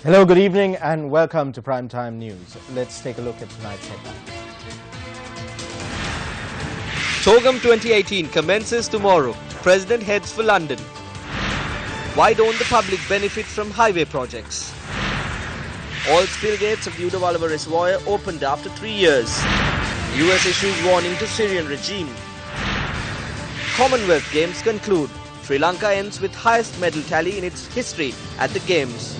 Hello, good evening and welcome to Primetime News. Let's take a look at tonight's headlines. Chogam 2018 commences tomorrow. President heads for London. Why don't the public benefit from highway projects? All spill gates of the Udawalawa Reservoir opened after 3 years. US issues warning to Syrian regime. Commonwealth Games conclude. Sri Lanka ends with highest medal tally in its history at the Games.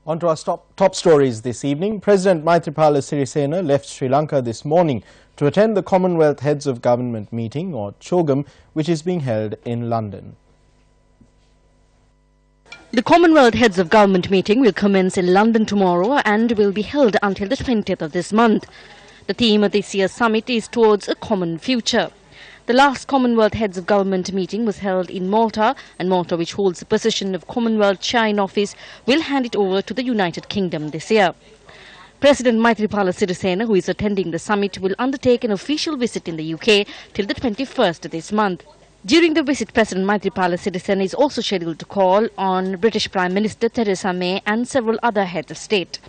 On to our top stories this evening. President Maithripala Sirisena left Sri Lanka this morning to attend the Commonwealth Heads of Government meeting, or CHOGM, which is being held in London. The Commonwealth Heads of Government meeting will commence in London tomorrow and will be held until the 20th of this month. The theme of this year's summit is Towards a Common Future. The last Commonwealth Heads of Government meeting was held in Malta, and Malta, which holds the position of Commonwealth Chair in office, will hand it over to the United Kingdom this year. President Maithripala Sirisena, who is attending the summit, will undertake an official visit in the UK till the 21st of this month. During the visit, President Maithripala Sirisena is also scheduled to call on British Prime Minister Theresa May and several other heads of state.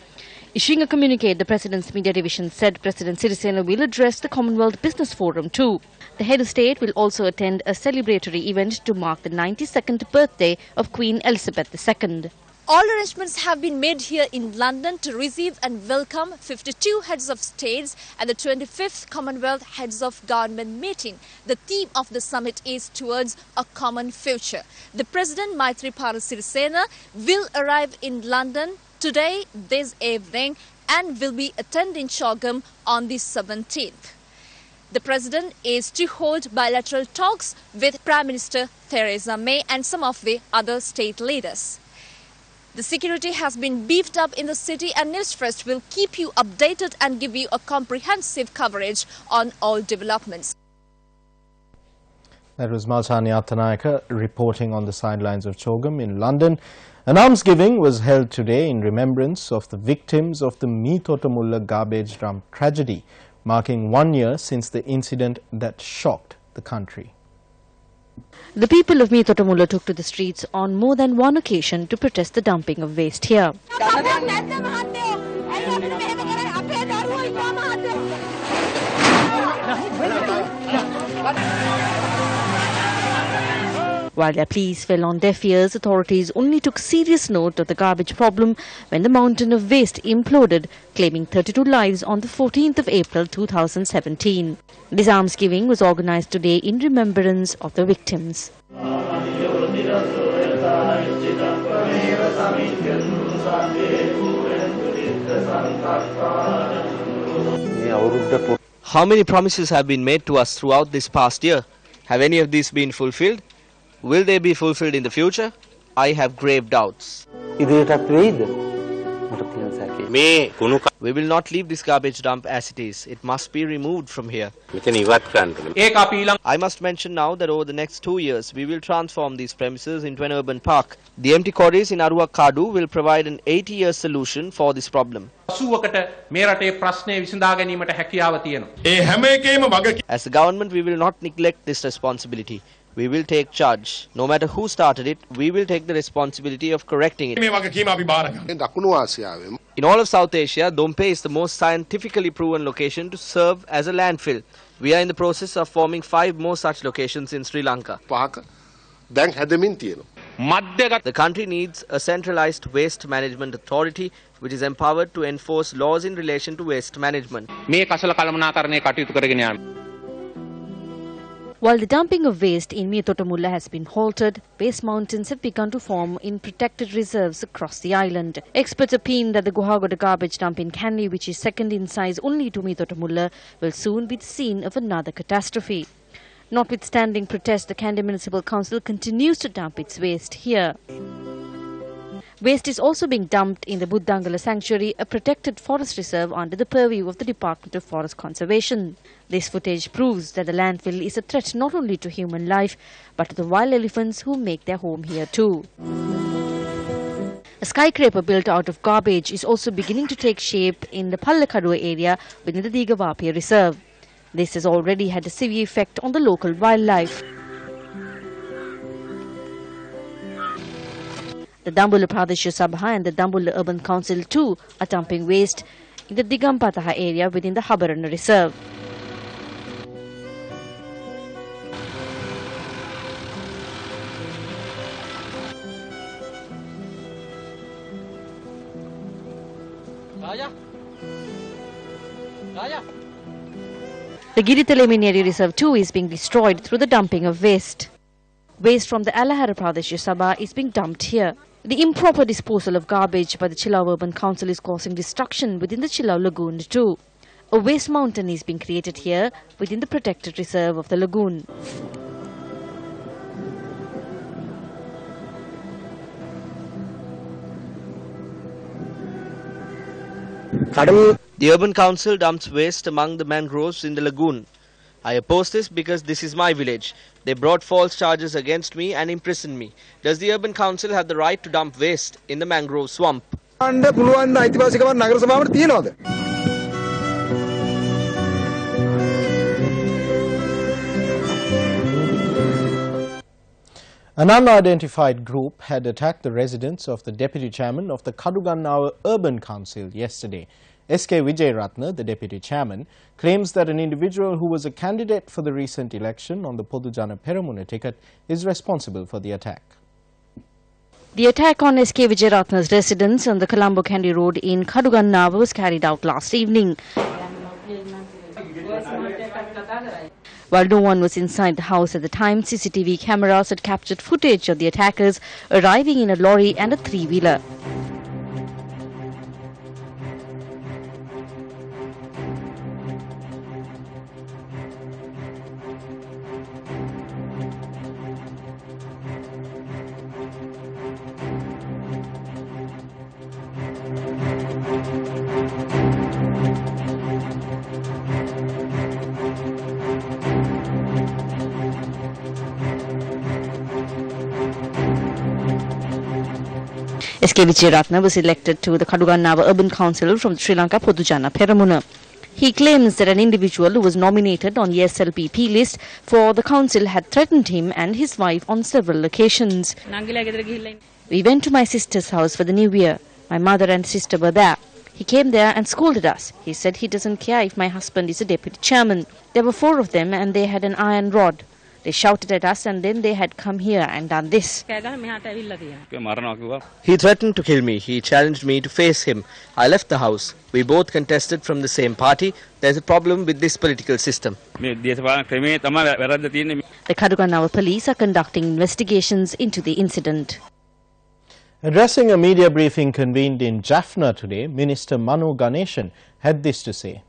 Issuing a communique, the President's Media Division said President Sirisena will address the Commonwealth Business Forum too. The head of state will also attend a celebratory event to mark the 92nd birthday of Queen Elizabeth II. All arrangements have been made here in London to receive and welcome 52 heads of states at the 25th Commonwealth Heads of Government meeting. The theme of the summit is Towards a Common Future. The President Maithripala Sirisena will arrive in London today, this evening, and will be attending CHOGM on the 17th. The President is to hold bilateral talks with Prime Minister Theresa May and some of the other state leaders. The security has been beefed up in the city, and Newsfirst will keep you updated and give you a comprehensive coverage on all developments. That was Malsani Attanayaka reporting on the sidelines of CHOGM in London. An almsgiving was held today in remembrance of the victims of the Meetotamulla garbage dump tragedy, marking 1 year since the incident that shocked the country. The people of Meetotamulla took to the streets on more than one occasion to protest the dumping of waste here. While their pleas fell on deaf ears, authorities only took serious note of the garbage problem when the mountain of waste imploded, claiming 32 lives on the 14th of April 2017. This almsgiving was organized today in remembrance of the victims. How many promises have been made to us throughout this past year? Have any of these been fulfilled? Will they be fulfilled in the future? I have grave doubts. We will not leave this garbage dump as it is. It must be removed from here. I must mention now that over the next 2 years, we will transform these premises into an urban park. The empty quarries in Aruwa Kadu will provide an 80-year solution for this problem. As the government, we will not neglect this responsibility. We will take charge. No matter who started it, we will take the responsibility of correcting it. In all of South Asia, Dompe is the most scientifically proven location to serve as a landfill. We are in the process of forming 5 more such locations in Sri Lanka. The country needs a centralized waste management authority which is empowered to enforce laws in relation to waste management. While the dumping of waste in Meetotamulla has been halted, waste mountains have begun to form in protected reserves across the island. Experts opine that the Guhagoda garbage dump in Kandy, which is second in size only to Meetotamulla, will soon be the scene of another catastrophe. Notwithstanding protests, the Kandy Municipal Council continues to dump its waste here. Waste is also being dumped in the Buddhangala Sanctuary, a protected forest reserve under the purview of the Department of Forest Conservation. This footage proves that the landfill is a threat not only to human life, but to the wild elephants who make their home here too. A skyscraper built out of garbage is also beginning to take shape in the Pallakadua area within the Digavapi Reserve. This has already had a severe effect on the local wildlife. The Dambulla Pradesha Sabha and the Dambulla Urban Council too are dumping waste in the Digampataha area within the Habarana Reserve. The Giritalemineri Reserve too is being destroyed through the dumping of waste. Waste from the Alahara Pradesh Sabha is being dumped here. The improper disposal of garbage by the Chilao Urban Council is causing destruction within the Chilao Lagoon too. A waste mountain is being created here within the protected reserve of the lagoon. The Urban Council dumps waste among the mangroves in the lagoon. I oppose this because this is my village. They brought false charges against me and imprisoned me. Does the Urban Council have the right to dump waste in the mangrove swamp? An unidentified group had attacked the residence of the deputy chairman of the Kadugannawa Urban Council yesterday. S.K. Wijayaratne, the deputy chairman, claims that an individual who was a candidate for the recent election on the Podujana Peramuna ticket is responsible for the attack. The attack on S.K. Wijayaratne's residence on the Colombo Candy Road in Kadugannawa was carried out last evening. While no one was inside the house at the time, CCTV cameras had captured footage of the attackers arriving in a lorry and a three-wheeler. S.K. Wijayaratne was elected to the Kadugannawa Urban Council from Sri Lanka Podujana Peramuna. He claims that an individual who was nominated on the SLPP list for the council had threatened him and his wife on several occasions. We went to my sister's house for the New Year. My mother and sister were there. He came there and scolded us. He said he doesn't care if my husband is a deputy chairman. There were 4 of them and they had an iron rod. They shouted at us and then they had come here and done this. He threatened to kill me. He challenged me to face him. I left the house. We both contested from the same party. There's a problem with this political system. The Kadugannawa police are conducting investigations into the incident. Addressing a media briefing convened in Jaffna today, Minister Manu Ganeshan had this to say.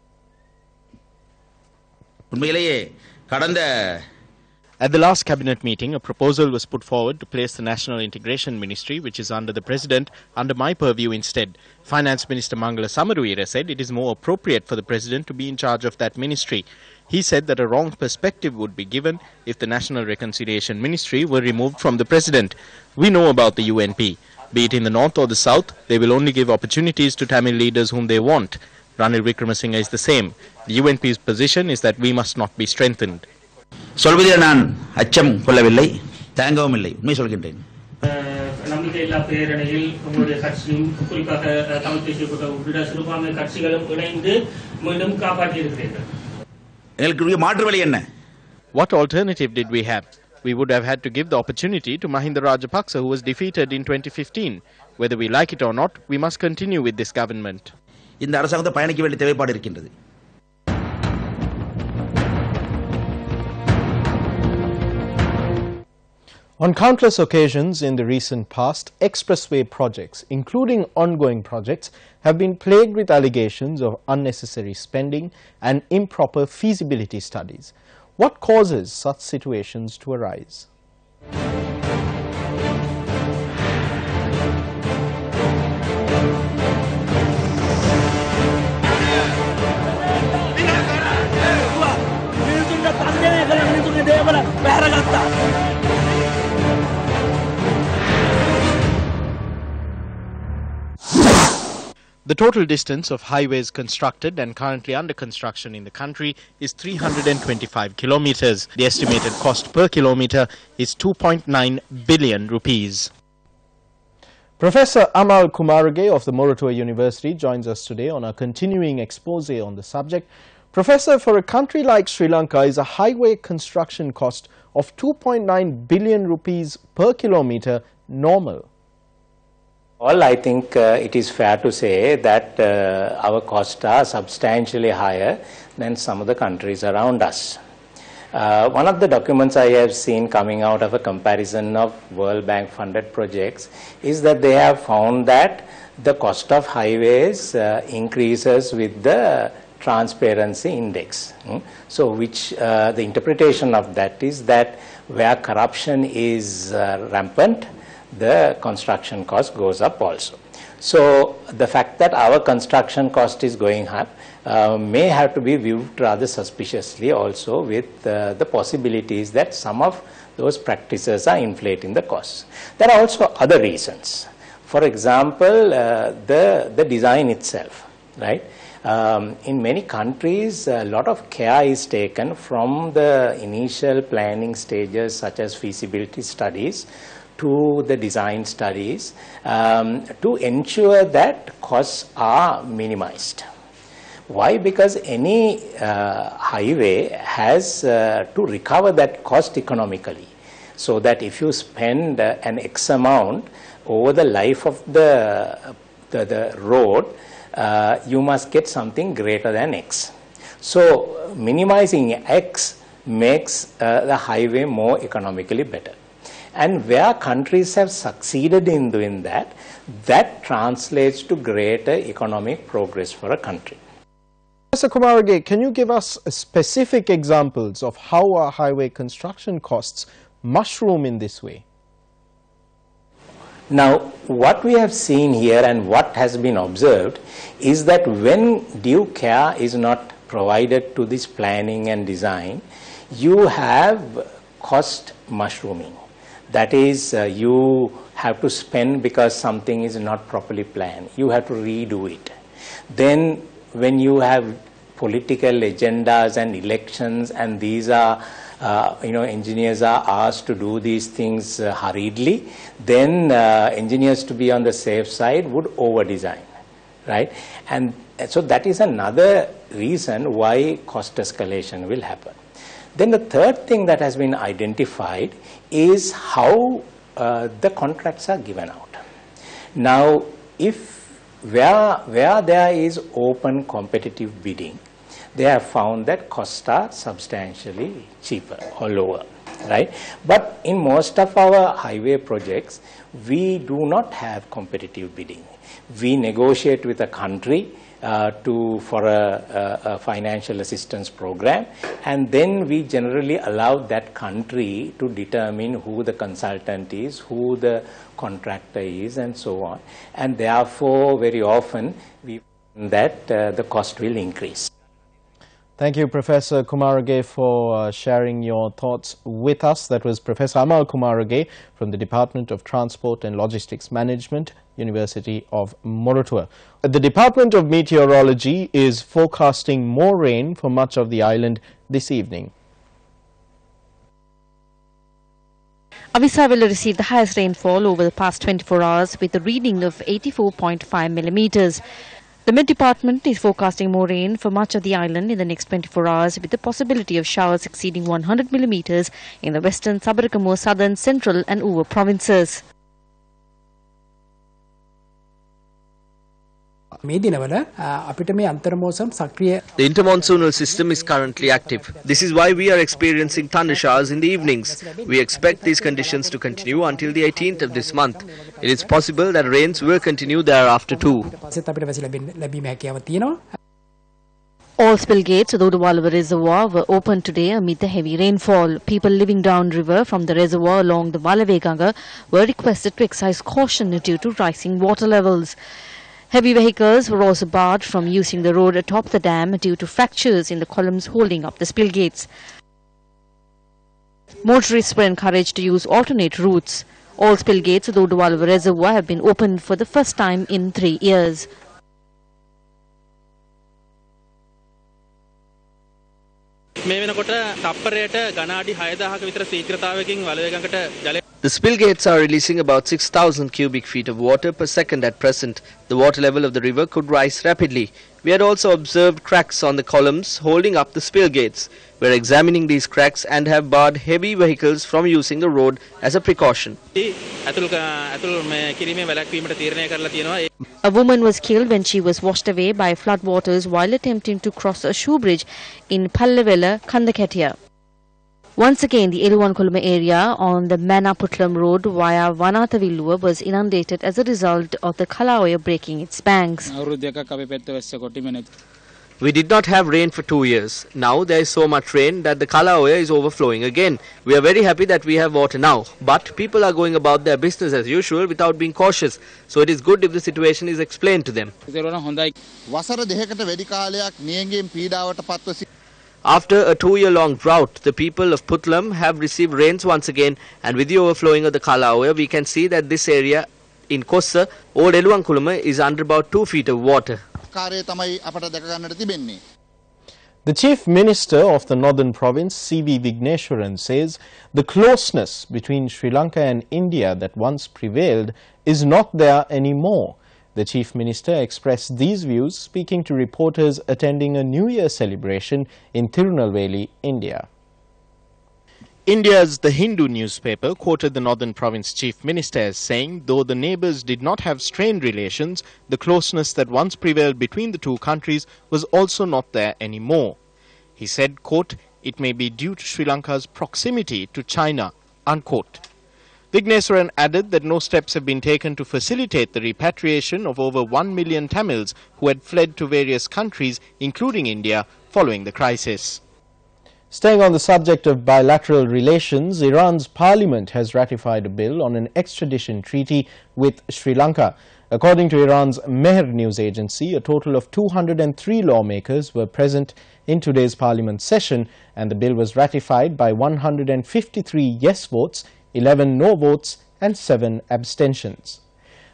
At the last cabinet meeting, a proposal was put forward to place the National Integration Ministry, which is under the President, under my purview instead. Finance Minister Mangala Samaruira said it is more appropriate for the President to be in charge of that ministry. He said that a wrong perspective would be given if the National Reconciliation Ministry were removed from the President. We know about the UNP. Be it in the north or the south, they will only give opportunities to Tamil leaders whom they want. Ranil Wickremesinghe is the same. The UNP's position is that we must not be strengthened. சொல்வதில் நான் அச்சம் கொள்ளவில்லை, தயங்கவும் இல்லை, உண்மை சொல்கின்றேன். நம்பிக்கை இல்லா பேரணியில் உங்களுடைய கட்சியும் குறிப்பாக தமிழ் தேசிய கூட்டமைப்பு சிறுபான்மை கட்சிகளும் இணைந்து மீண்டும் காப்பாற்றி இருக்கிறீர்கள். எங்களுக்கு மாற்று வழி என்ன? What alternative did we have? We would have had to give the opportunity to Mahinda Rajapaksa, who was defeated in 2015. Whether we like it or not, we must continue with this government. இந்த அரசாங்கத்தை பயணிக்க வேண்டிய தேவைப்பாடு இருக்கின்றது. On countless occasions in the recent past, expressway projects, including ongoing projects, have been plagued with allegations of unnecessary spending and improper feasibility studies. What causes such situations to arise? The total distance of highways constructed and currently under construction in the country is 325 kilometers. The estimated cost per kilometer is 2.9 billion rupees. Professor Amal Kumarage of the Moratuwa University joins us today on a continuing expose on the subject. Professor, for a country like Sri Lanka, is a highway construction cost of 2.9 billion rupees per kilometer normal? Well, I think it is fair to say that our costs are substantially higher than some of the countries around us. One of the documents I have seen coming out of a comparison of World Bank funded projects is that they have found that the cost of highways increases with the transparency index. So which the interpretation of that is that where corruption is rampant, the construction cost goes up also. So the fact that our construction cost is going up may have to be viewed rather suspiciously also with the possibilities that some of those practices are inflating the costs. There are also other reasons. For example, the design itself, right? In many countries, a lot of care is taken from the initial planning stages such as feasibility studies to the design studies to ensure that costs are minimized. Why? Because any highway has to recover that cost economically, so that if you spend an X amount over the life of the road, you must get something greater than X. So minimizing X makes the highway more economically better. And where countries have succeeded in doing that, that translates to greater economic progress for a country. Professor Kumarage, can you give us specific examples of how our highway construction costs mushroom in this way? Now, what we have seen here and what has been observed is that when due care is not provided to this planning and design, you have cost mushrooming. That is, you have to spend because something is not properly planned. You have to redo it. Then when you have political agendas and elections, and these are, engineers are asked to do these things hurriedly, then engineers, to be on the safe side, would over-design, right? And so that is another reason why cost escalation will happen. Then the third thing that has been identified is how the contracts are given out. Now, where there is open competitive bidding, they have found that costs are substantially cheaper or lower, right? But in most of our highway projects, we do not have competitive bidding. We negotiate with a country for a financial assistance program, and then we generally allow that country to determine who the consultant is, who the contractor is, and so on. And therefore, very often, we find that the cost will increase. Thank you, Professor Kumarage, for sharing your thoughts with us. That was Professor Amal Kumarage from the Department of Transport and Logistics Management, University of Moratuwa. The Department of Meteorology is forecasting more rain for much of the island this evening. Avisavilla received the highest rainfall over the past 24 hours with a reading of 84.5 millimeters. The Met Department is forecasting more rain for much of the island in the next 24 hours with the possibility of showers exceeding 100 millimeters in the western, Sabarakamuwa, southern, central and Uva provinces. The intermonsoonal system is currently active. This is why we are experiencing thunder showers in the evenings. We expect these conditions to continue until the 18th of this month. It is possible that rains will continue thereafter too. All spill gates of the Udawalawa Reservoir were opened today amid the heavy rainfall. People living downriver from the reservoir along the Walaveganga were requested to exercise caution due to rising water levels. Heavy vehicles were also barred from using the road atop the dam due to fractures in the columns holding up the spill gates. Motorists were encouraged to use alternate routes. All spill gates of the Udawalawa Reservoir have been opened for the first time in 3 years. The spill gates are releasing about 6,000 cubic feet of water per second at present. The water level of the river could rise rapidly. We had also observed cracks on the columns holding up the spill gates. We are examining these cracks and have barred heavy vehicles from using the road as a precaution. A woman was killed when she was washed away by floodwaters while attempting to cross a shoe bridge in Pallevela, Kandakatia. Once again, the Eluwankoluma area on the Manaputlam road via Vanathavilluwa was inundated as a result of the Kalaoya breaking its banks. We did not have rain for 2 years. Now there is so much rain that the Kalaoya is overflowing again. We are very happy that we have water now. But people are going about their business as usual without being cautious. So it is good if the situation is explained to them. After a 2-year-long drought, the people of Putlam have received rains once again, and with the overflowing of the Kalaoya, we can see that this area in Kossa, Old Eluwankoluma, is under about 2 feet of water. The Chief Minister of the Northern Province, C.V. Vigneswaran, says the closeness between Sri Lanka and India that once prevailed is not there anymore. The Chief Minister expressed these views speaking to reporters attending a New Year celebration in Tirunelveli, India. India's The Hindu newspaper quoted the Northern Province Chief Minister as saying, though the neighbours did not have strained relations, the closeness that once prevailed between the two countries was also not there anymore. He said, quote, it may be due to Sri Lanka's proximity to China, unquote. Vigneswaran added that no steps have been taken to facilitate the repatriation of over 1 million Tamils who had fled to various countries, including India, following the crisis. Staying on the subject of bilateral relations, Iran's parliament has ratified a bill on an extradition treaty with Sri Lanka. According to Iran's Mehr news agency, a total of 203 lawmakers were present in today's parliament session, and the bill was ratified by 153 yes votes, 11 no votes and 7 abstentions.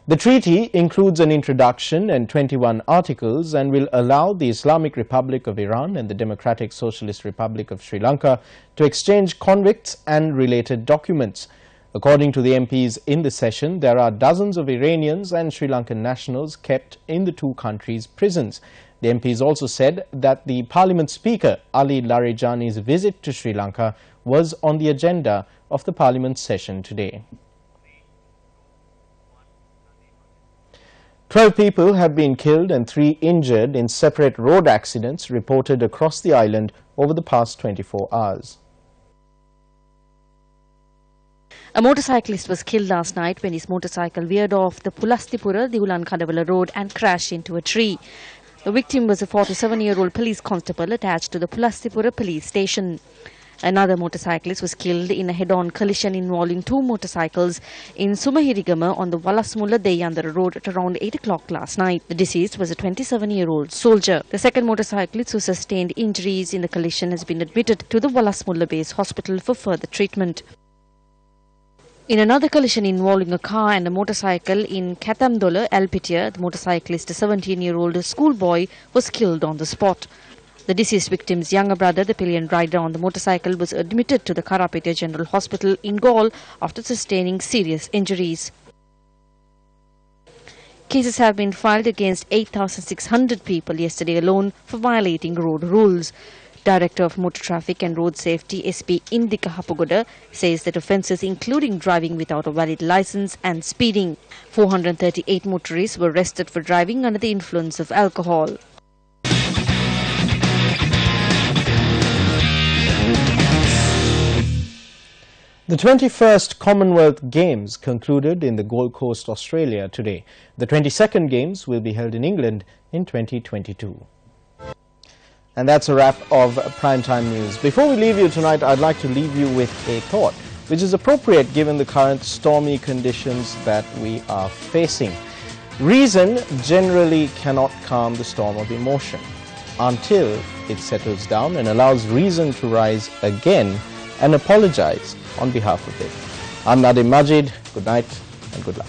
The treaty includes an introduction and 21 articles and will allow the Islamic Republic of Iran and the Democratic Socialist Republic of Sri Lanka to exchange convicts and related documents. According to the MPs in the session, there are dozens of Iranians and Sri Lankan nationals kept in the two countries' prisons. The MPs also said that the Parliament Speaker Ali Larijani's visit to Sri Lanka was on the agenda of the Parliament session today. 12 people have been killed and 3 injured in separate road accidents reported across the island over the past 24 hours. A motorcyclist was killed last night when his motorcycle veered off the Pulastipura-Diulan-Kadavala road and crashed into a tree. The victim was a 47-year-old police constable attached to the Pulastipura police station. Another motorcyclist was killed in a head-on collision involving 2 motorcycles in Sumahirigama on the Walasmulla Deyandara road at around 8 o'clock last night. The deceased was a 27-year-old soldier. The second motorcyclist who sustained injuries in the collision has been admitted to the Walasmulla Base Hospital for further treatment. In another collision involving a car and a motorcycle in Kathamdola, Alpitia, the motorcyclist, a 17-year-old schoolboy, was killed on the spot. The deceased victim's younger brother, the pillion rider on the motorcycle, was admitted to the Karapeta General Hospital in Galle after sustaining serious injuries. Cases have been filed against 8,600 people yesterday alone for violating road rules. Director of Motor Traffic and Road Safety, SP Indika Hapugoda, says that offences including driving without a valid licence and speeding. 438 motorists were arrested for driving under the influence of alcohol. The 21st Commonwealth Games concluded in the Gold Coast, Australia today. The 22nd Games will be held in England in 2022. And that's a wrap of Primetime News. Before we leave you tonight, I'd like to leave you with a thought, which is appropriate given the current stormy conditions that we are facing. Reason generally cannot calm the storm of emotion until it settles down and allows reason to rise again and apologize on behalf of it. I'm Nadim Majid. Good night and good luck.